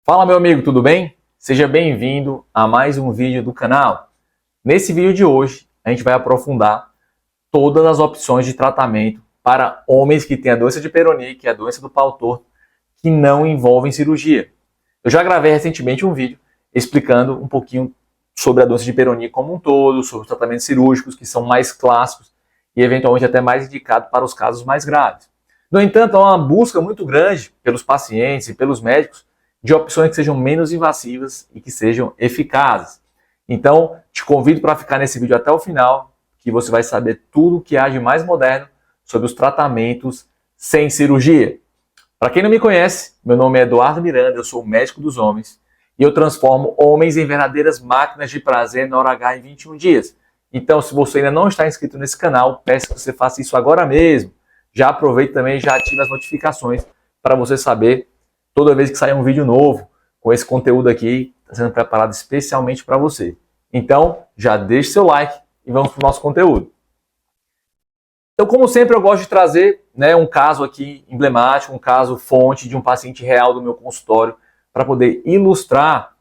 Fala, meu amigo, tudo bem? Seja bem-vindo a mais um vídeo do canal. Nesse vídeo de hoje, a gente vai aprofundar todas as opções de tratamento para homens que têm a doença de Peyronie, que é a doença do pau torto, que não envolvem cirurgia. Eu já gravei recentemente um vídeo explicando um pouquinho sobre a doença de Peyronie como um todo, sobre os tratamentos cirúrgicos que são mais clássicos e eventualmente até mais indicados para os casos mais graves. No entanto, há uma busca muito grande pelos pacientes e pelos médicos de opções que sejam menos invasivas e que sejam eficazes. Então, te convido para ficar nesse vídeo até o final, que você vai saber tudo o que há de mais moderno sobre os tratamentos sem cirurgia. Para quem não me conhece, meu nome é Eduardo Miranda, eu sou médico dos homens e eu transformo homens em verdadeiras máquinas de prazer na hora H em 21 dias. Então, se você ainda não está inscrito nesse canal, peço que você faça isso agora mesmo. Já aproveite também e já ative as notificações para você saber toda vez que sair um vídeo novo com esse conteúdo aqui, está sendo preparado especialmente para você. Então, já deixe seu like e vamos para o nosso conteúdo. Então, como sempre, eu gosto de trazer um caso aqui emblemático, um caso fonte de um paciente real do meu consultório, para poder ilustrar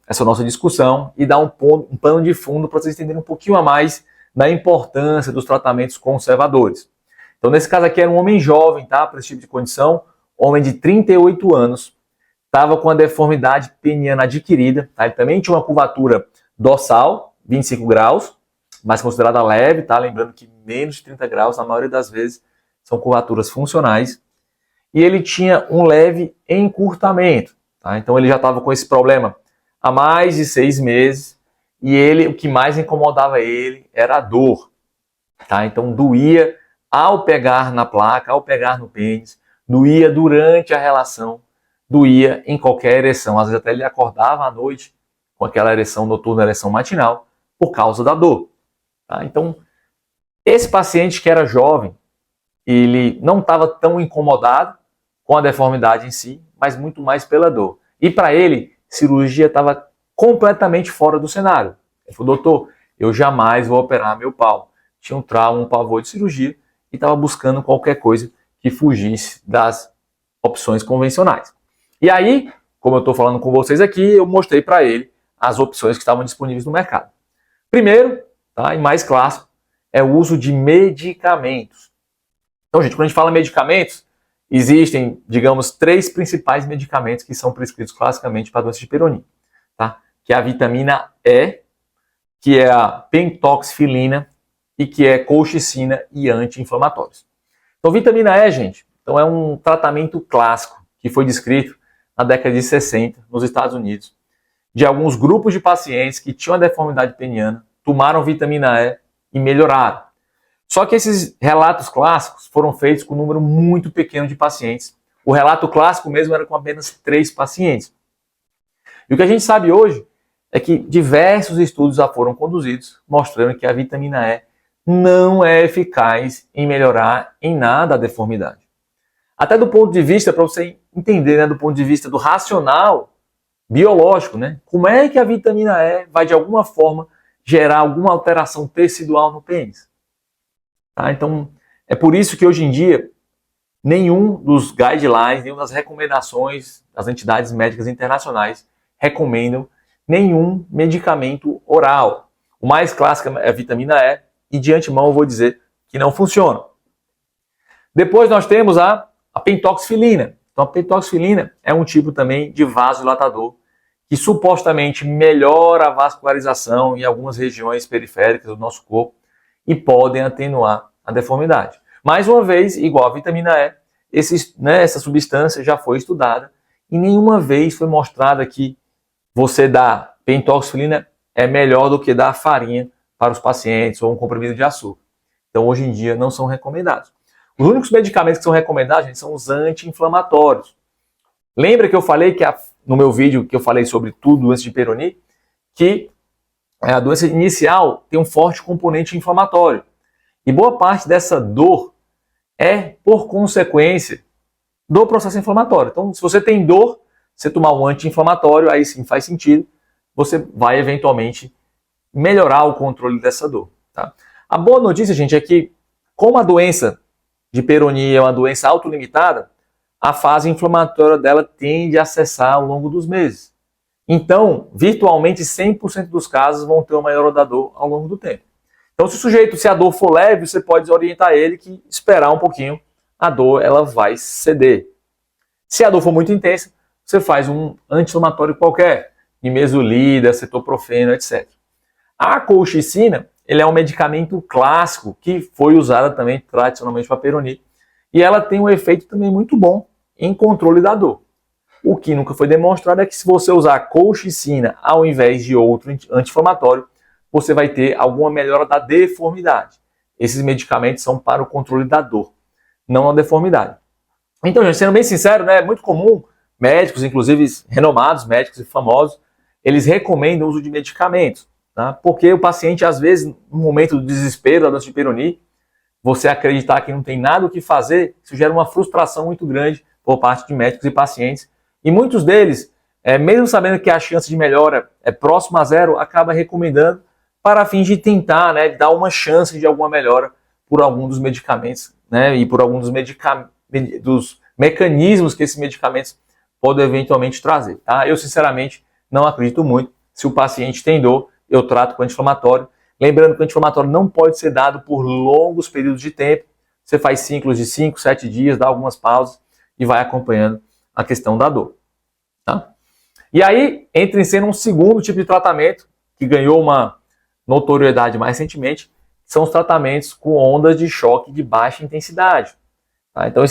essa nossa discussão e dar um pano de fundo para vocês entenderem um pouquinho a mais da importância dos tratamentos conservadores. Então, nesse caso aqui, era um homem jovem, tá? Para esse tipo de condição, homem de 38 anos, estava com a deformidade peniana adquirida, tá? Ele também tinha uma curvatura dorsal, 25 graus, mas considerada leve, tá? Lembrando que menos de 30 graus, na maioria das vezes, são curvaturas funcionais. E ele tinha um leve encurtamento, tá? Então ele já estava com esse problema há mais de 6 meses, e o que mais incomodava ele era a dor, tá? Então doía ao pegar na placa, ao pegar no pênis, doía durante a relação, doía em qualquer ereção. Às vezes até ele acordava à noite com aquela ereção noturna, ereção matinal, por causa da dor. Tá? Então, esse paciente que era jovem, ele não estava tão incomodado com a deformidade em si, mas muito mais pela dor. E para ele, cirurgia estava completamente fora do cenário. Ele falou: doutor, eu jamais vou operar meu pau. Tinha um trauma, um pavor de cirurgia e estava buscando qualquer coisa que fugisse das opções convencionais. E aí, como eu estou falando com vocês aqui, eu mostrei para ele as opções que estavam disponíveis no mercado. Primeiro, tá, e mais clássico, é o uso de medicamentos. Então, gente, quando a gente fala medicamentos, existem, digamos, 3 principais medicamentos que são prescritos classicamente para a doença de Peyronie, tá? Que é a vitamina E, que é a pentoxifilina e que é colchicina e anti-inflamatórios. Então, vitamina E, gente, então é um tratamento clássico que foi descrito na década de 60 nos Estados Unidos, de alguns grupos de pacientes que tinham a deformidade peniana, tomaram vitamina E e melhoraram. Só que esses relatos clássicos foram feitos com um número muito pequeno de pacientes. O relato clássico mesmo era com apenas 3 pacientes. E o que a gente sabe hoje é que diversos estudos já foram conduzidos mostrando que a vitamina E não é eficaz em melhorar em nada a deformidade. Até do ponto de vista, para você entender, do ponto de vista do racional biológico, como é que a vitamina E vai de alguma forma gerar alguma alteração tecidual no pênis. Tá? Então, é por isso que hoje em dia, nenhum dos guidelines, nenhuma das recomendações das entidades médicas internacionais recomendam nenhum medicamento oral. O mais clássico é a vitamina E, e de antemão eu vou dizer que não funciona. Depois nós temos a pentoxifilina. Então a pentoxifilina é um tipo também de vasodilatador que supostamente melhora a vascularização em algumas regiões periféricas do nosso corpo e podem atenuar a deformidade. Mais uma vez, igual a vitamina E, essa substância já foi estudada e nenhuma vez foi mostrada que você dar pentoxifilina é melhor do que dar farinha para os pacientes ou um comprimido de açúcar. Então, hoje em dia, não são recomendados. Os únicos medicamentos que são recomendados, gente, são os anti-inflamatórios. Lembra que eu falei que no meu vídeo que eu falei sobre tudo doença de Peyronie, que a doença inicial tem um forte componente inflamatório. E boa parte dessa dor é por consequência do processo inflamatório. Então, se você tem dor, você tomar um anti-inflamatório, aí sim faz sentido, você vai eventualmente melhorar o controle dessa dor. Tá? A boa notícia, gente, é que como a doença de Peyronie é uma doença autolimitada, a fase inflamatória dela tende a cessar ao longo dos meses. Então, virtualmente 100% dos casos vão ter uma melhora da dor ao longo do tempo. Então, se a dor for leve, você pode orientar ele que esperar um pouquinho, a dor ela vai ceder. Se a dor for muito intensa, você faz um anti-inflamatório qualquer, nimesulida, cetoprofeno, etc. A colchicina, ele é um medicamento clássico que foi usado também tradicionalmente para peronite, e ela tem um efeito também muito bom em controle da dor. O que nunca foi demonstrado é que se você usar colchicina ao invés de outro anti-inflamatório, você vai ter alguma melhora da deformidade. Esses medicamentos são para o controle da dor, não a deformidade. Então, gente, sendo bem sincero, né, é muito comum, médicos, inclusive renomados, médicos e famosos, eles recomendam o uso de medicamentos, tá? Porque o paciente, às vezes, no momento do desespero da doença de Peyronie, você acreditar que não tem nada o que fazer, isso gera uma frustração muito grande por parte de médicos e pacientes. E muitos deles, mesmo sabendo que a chance de melhora é próxima a zero, acaba recomendando para fins de tentar, né, dar uma chance de alguma melhora por algum dos medicamentos, né, e por algum dos mecanismos que esses medicamentos podem eventualmente trazer. Tá? Eu, sinceramente, não acredito muito. Se o paciente tem dor, eu trato com anti-inflamatório. Lembrando que o anti-inflamatório não pode ser dado por longos períodos de tempo. Você faz ciclos de 5, 7 dias, dá algumas pausas e vai acompanhando a questão da dor. Tá? E aí entra em cena um segundo tipo de tratamento que ganhou uma notoriedade mais recentemente, são os tratamentos com ondas de choque de baixa intensidade. Tá? Então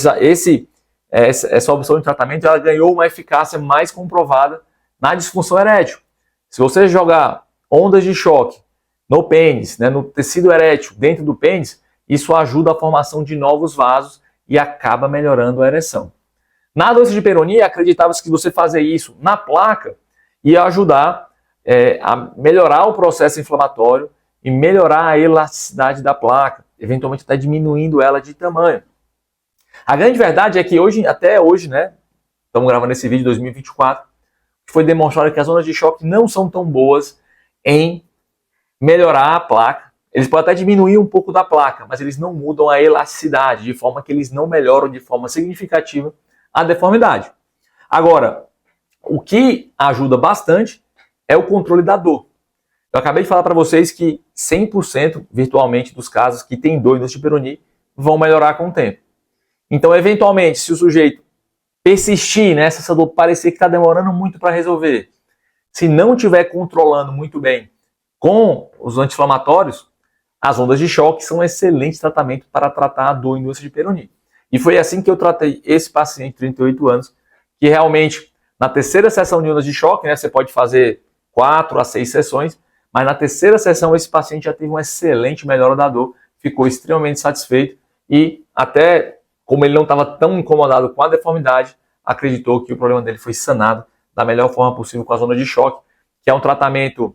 essa opção de tratamento ela ganhou uma eficácia mais comprovada na disfunção erétil. Se você jogar ondas de choque no pênis, né, no tecido erétil, dentro do pênis, isso ajuda a formação de novos vasos e acaba melhorando a ereção. Na doença de Peyronie, acreditava-se que você fazer isso na placa ia ajudar a melhorar o processo inflamatório e melhorar a elasticidade da placa, eventualmente até diminuindo ela de tamanho. A grande verdade é que até hoje, né, estamos gravando esse vídeo em 2024, foi demonstrado que as ondas de choque não são tão boas em melhorar a placa. Eles podem até diminuir um pouco da placa, mas eles não mudam a elasticidade, de forma que eles não melhoram de forma significativa a deformidade. Agora, o que ajuda bastante é o controle da dor. Eu acabei de falar para vocês que 100% virtualmente dos casos que têm dor em doença de Peyronie vão melhorar com o tempo. Então, eventualmente, se o sujeito persistir, né, se essa dor parecer que está demorando muito para resolver, se não estiver controlando muito bem com os anti-inflamatórios, as ondas de choque são um excelente tratamento para tratar a dor em doença de Peyronie. E foi assim que eu tratei esse paciente de 38 anos, que realmente, na terceira sessão de ondas de choque, né, você pode fazer 4 a 6 sessões, mas na terceira sessão esse paciente já teve uma excelente melhora da dor, ficou extremamente satisfeito e até, como ele não estava tão incomodado com a deformidade, acreditou que o problema dele foi sanado da melhor forma possível com a ondas de choque, que é um tratamento,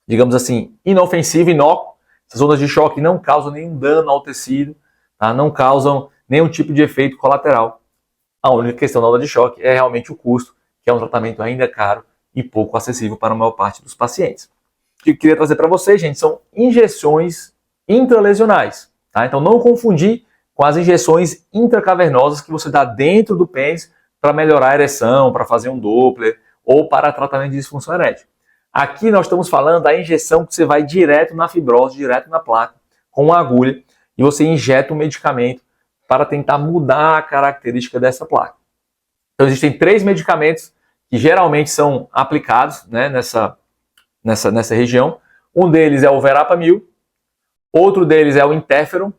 digamos assim, inofensivo, inócuo. Essas ondas de choque não causam nenhum dano ao tecido, tá? Não causam nenhum tipo de efeito colateral. A única questão da onda de choque é realmente o custo, que é um tratamento ainda caro e pouco acessível para a maior parte dos pacientes. O que eu queria trazer para vocês, gente, são injeções intralesionais. Tá? Então não confundir com as injeções intracavernosas que você dá dentro do pênis para melhorar a ereção, para fazer um Doppler ou para tratamento de disfunção erétil. Aqui nós estamos falando da injeção que você vai direto na fibrose, direto na placa, com uma agulha, e você injeta um medicamento para tentar mudar a característica dessa placa. Então existem 3 medicamentos que geralmente são aplicados, né, nessa região. Um deles é o verapamil, outro deles é o interferon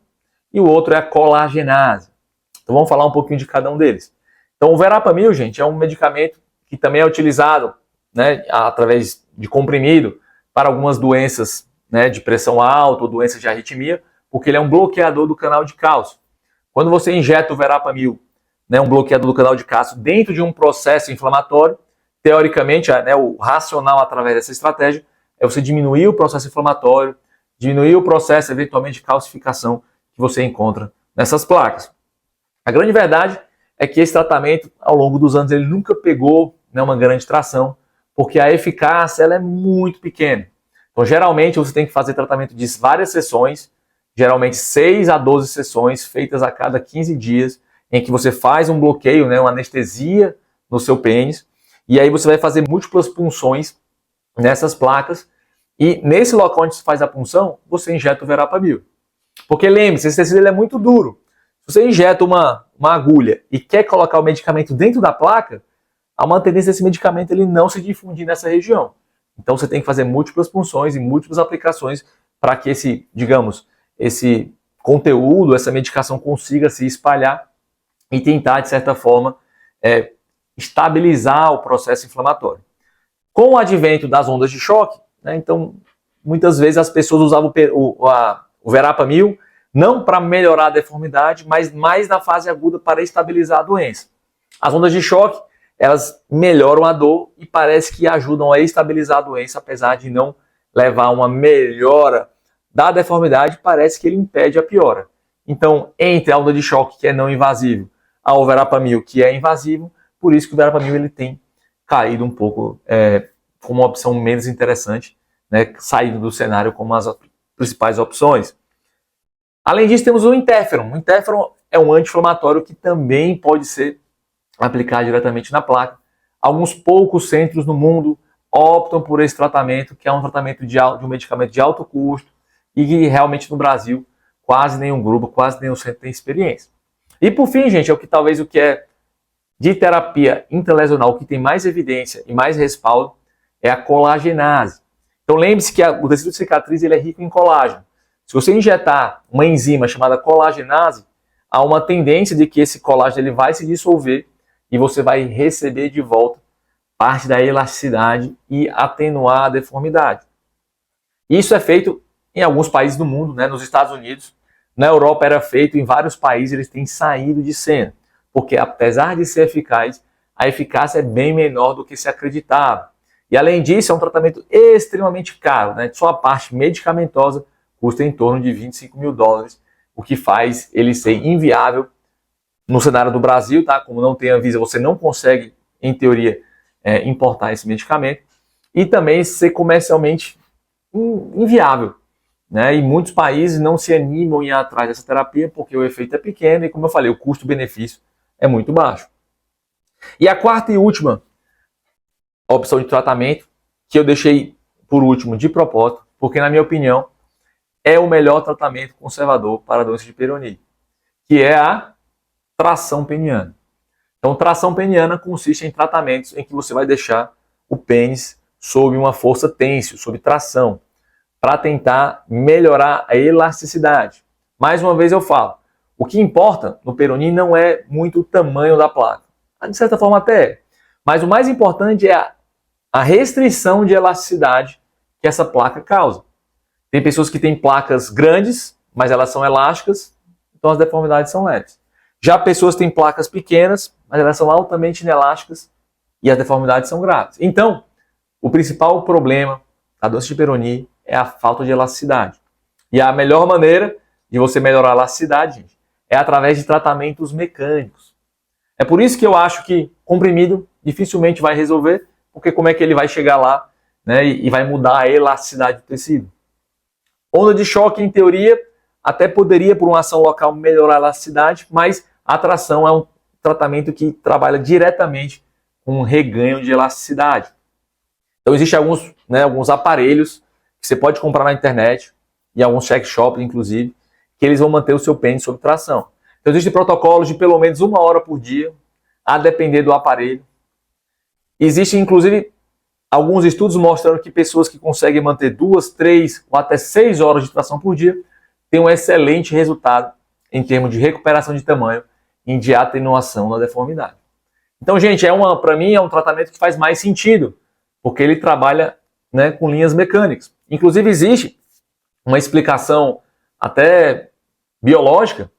e o outro é a colagenase. Então vamos falar um pouquinho de cada um deles. Então o verapamil, gente, é um medicamento que também é utilizado, né, através de comprimido para algumas doenças, né, de pressão alta ou doenças de arritmia, porque ele é um bloqueador do canal de cálcio. Quando você injeta o verapamil, né, um bloqueador do canal de cálcio, dentro de um processo inflamatório, teoricamente, né, o racional através dessa estratégia é você diminuir o processo inflamatório, diminuir o processo, eventualmente, de calcificação que você encontra nessas placas. A grande verdade é que esse tratamento, ao longo dos anos, ele nunca pegou, né, uma grande tração, porque a eficácia ela é muito pequena. Então, geralmente, você tem que fazer tratamento de várias sessões, geralmente 6 a 12 sessões, feitas a cada 15 dias, em que você faz um bloqueio, né, uma anestesia no seu pênis, e aí você vai fazer múltiplas punções nessas placas, e nesse local onde você faz a punção, você injeta o Verapamil. Porque lembre-se, esse tecido ele é muito duro. Se você injeta uma agulha e quer colocar o medicamento dentro da placa, há uma tendência desse medicamento ele não se difundir nessa região. Então você tem que fazer múltiplas punções e múltiplas aplicações para que esse, digamos, esse conteúdo, essa medicação consiga se espalhar e tentar, de certa forma, estabilizar o processo inflamatório. Com o advento das ondas de choque, né, então, muitas vezes as pessoas usavam o Verapamil não para melhorar a deformidade, mas mais na fase aguda para estabilizar a doença. As ondas de choque, elas melhoram a dor e parece que ajudam a estabilizar a doença, apesar de não levar a uma melhora da deformidade, parece que ele impede a piora. Então, entre a onda de choque, que é não invasivo, ao Verapamil, que é invasivo, por isso que o Verapamil ele tem caído um pouco como uma opção menos interessante, né, saindo do cenário como as principais opções. Além disso, temos o interferon. O interferon é um anti-inflamatório que também pode ser aplicado diretamente na placa. Alguns poucos centros no mundo optam por esse tratamento, que é um tratamento de um medicamento de alto custo e que realmente no Brasil quase nenhum grupo, quase nenhum centro tem experiência. E por fim, gente, o que é de terapia intralesional que tem mais evidência e mais respaldo é a colagenase. Então lembre-se que o tecido de cicatriz ele é rico em colágeno. Se você injetar uma enzima chamada colagenase, há uma tendência de que esse colágeno ele vai se dissolver e você vai receber de volta parte da elasticidade e atenuar a deformidade. Isso é feito em alguns países do mundo, né? Nos Estados Unidos, na Europa era feito, em vários países eles têm saído de cena, porque apesar de ser eficaz, a eficácia é bem menor do que se acreditava. E além disso, é um tratamento extremamente caro, né? Só a parte medicamentosa custa em torno de 25 mil dólares, o que faz ele ser inviável no cenário do Brasil, tá? Como não tem Anvisa, você não consegue, em teoria, importar esse medicamento e também ser comercialmente inviável, né? E muitos países não se animam em ir atrás dessa terapia porque o efeito é pequeno e, como eu falei, o custo-benefício é muito baixo. E a quarta e última opção de tratamento, que eu deixei por último de propósito, porque na minha opinião é o melhor tratamento conservador para a doença de Peyronie, que é a tração peniana. Então, tração peniana consiste em tratamentos em que você vai deixar o pênis sob uma força tênsil, sob tração, para tentar melhorar a elasticidade. Mais uma vez eu falo, o que importa no Peyronie não é muito o tamanho da placa. De certa forma até é. Mas o mais importante é a restrição de elasticidade que essa placa causa. Tem pessoas que têm placas grandes, mas elas são elásticas, então as deformidades são leves. Já pessoas têm placas pequenas, mas elas são altamente inelásticas e as deformidades são graves. Então, o principal problema da doença de Peyronie é a falta de elasticidade. E a melhor maneira de você melhorar a elasticidade, gente, é através de tratamentos mecânicos. É por isso que eu acho que comprimido dificilmente vai resolver, porque como é que ele vai chegar lá, né, e vai mudar a elasticidade do tecido? Onda de choque, em teoria, até poderia, por uma ação local, melhorar a elasticidade, mas a tração é um tratamento que trabalha diretamente com um reganho de elasticidade. Então, existem alguns aparelhos que você pode comprar na internet, e alguns sex shops, inclusive, que eles vão manter o seu pênis sob tração. Então, existem protocolos de pelo menos 1 hora por dia, a depender do aparelho. Existem, inclusive, alguns estudos mostrando que pessoas que conseguem manter 2, 3 ou até 6 horas de tração por dia têm um excelente resultado em termos de recuperação de tamanho e de atenuação da deformidade. Então, gente, para mim é um tratamento que faz mais sentido, porque ele trabalha, né, com linhas mecânicas. Inclusive, existe uma explicação até biológica,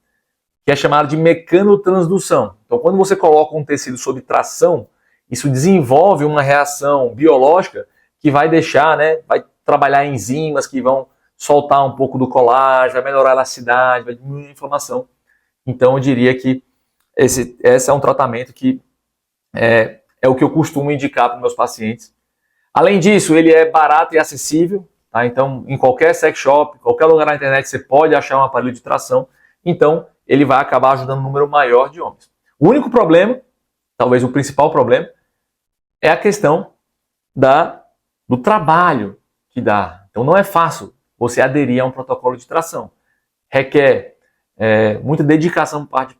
que é chamada de mecanotransdução. Então, quando você coloca um tecido sob tração, isso desenvolve uma reação biológica que vai deixar, né, vai trabalhar enzimas que vão soltar um pouco do colágeno, vai melhorar a elasticidade, vai diminuir a inflamação. Então, eu diria que esse é um tratamento que é o que eu costumo indicar para meus pacientes. Além disso, ele é barato e acessível, tá? Então, em qualquer sex shop, qualquer lugar na internet, você pode achar um aparelho de tração. Então, ele vai acabar ajudando um número maior de homens. O único problema, talvez o principal problema, é a questão do trabalho que dá. Então não é fácil você aderir a um protocolo de tração. Requer muita dedicação por parte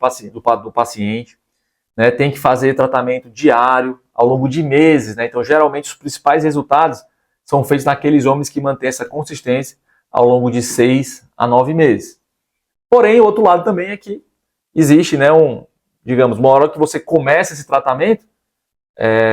do paciente, né? Tem que fazer tratamento diário ao longo de meses, né? Então geralmente os principais resultados são feitos naqueles homens que mantêm essa consistência ao longo de 6 a 9 meses. Porém, o outro lado também é que existe, né, digamos, uma hora que você começa esse tratamento,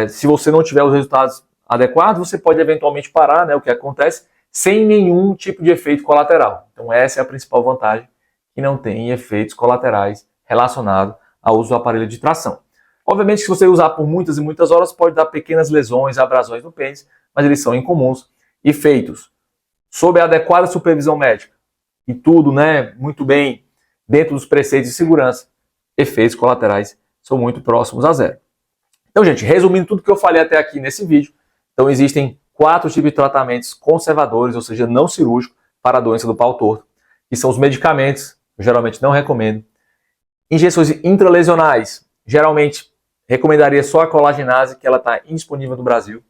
se você não tiver os resultados adequados, você pode eventualmente parar, né, o que acontece, sem nenhum tipo de efeito colateral. Então essa é a principal vantagem, que não tem efeitos colaterais relacionados ao uso do aparelho de tração. Obviamente, se você usar por muitas e muitas horas, pode dar pequenas lesões, abrasões no pênis, mas eles são incomuns e feitos sob a adequada supervisão médica e tudo, né, muito bem dentro dos preceitos de segurança, efeitos colaterais são muito próximos a zero. Então, gente, resumindo tudo que eu falei até aqui nesse vídeo, então existem 4 tipos de tratamentos conservadores, ou seja, não cirúrgicos, para a doença do pau torto, que são os medicamentos, eu geralmente não recomendo. Injeções intralesionais, geralmente recomendaria só a colagenase, que ela está indisponível no Brasil.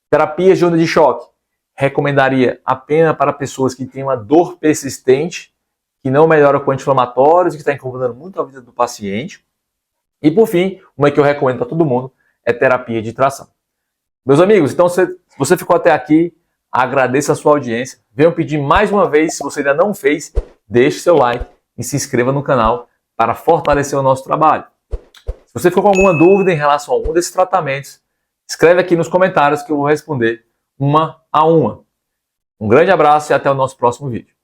Terapias de onda de choque, recomendaria apenas para pessoas que têm uma dor persistente, que não melhora com anti-inflamatórios, que está incomodando muito a vida do paciente. E por fim, uma que eu recomendo para todo mundo é terapia de tração. Meus amigos, então se você ficou até aqui, agradeço a sua audiência. Venho pedir mais uma vez, se você ainda não fez, deixe seu like e se inscreva no canal para fortalecer o nosso trabalho. Se você ficou com alguma dúvida em relação a algum desses tratamentos, escreve aqui nos comentários que eu vou responder uma a uma. Um grande abraço e até o nosso próximo vídeo.